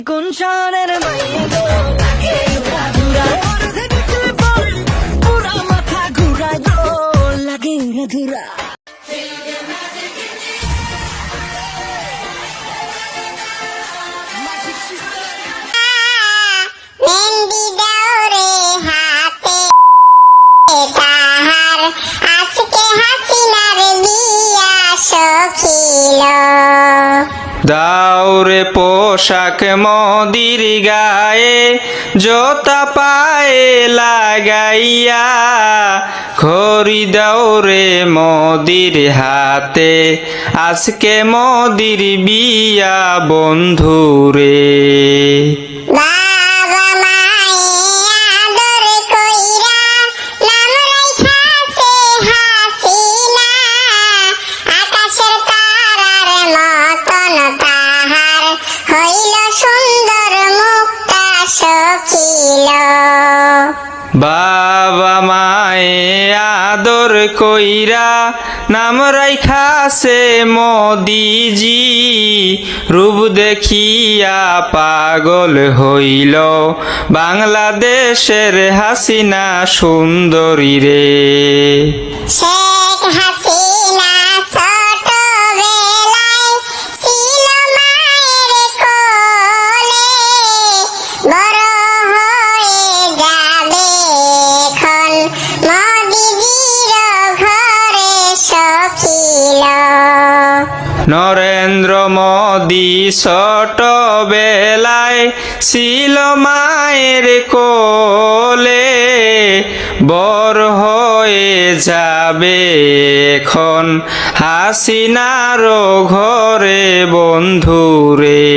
কোন শহরের মাইয়া গো লাগে উড়াধুরা দেখলে পরে পুরা মাথা ঘুরা গো লাগে উড়াধুরা মেহেন্দি দাও রে হাতে তাহার আজকে হাসিনার বিয়া সখিল দাউরে পোশাক মদির গায়ে জোতা পায়ে লাগাইয়া খড়ি দাউরে মদির হাতে আজকে মদির বিয়া বন্ধুরে বাবা মায়ে আদর কইরা নাম রাইখাছে হাসিনা আকাশের তারার মতন তাহার হইল সুন্দর মুক্তা সখিল বাবা মায়ে আদর কইরা নাম রাইখাছে মোদিজি রূপ দেখিয়া পাগল হইল বাংলাদেশের হাসিনা সুন্দরী রে শেখ হাসিনা ছোটবেলায় ছিল মায়ের কোলে বড় হয়ে যাবে এখন মোদিজির ঘরে সখিল নরেন্দ্র মোদি ছোটবেলায় ছিল মায়ের কোলে বড় হয়ে যাবে এখন হাসিনারও ঘরে বন্ধুরে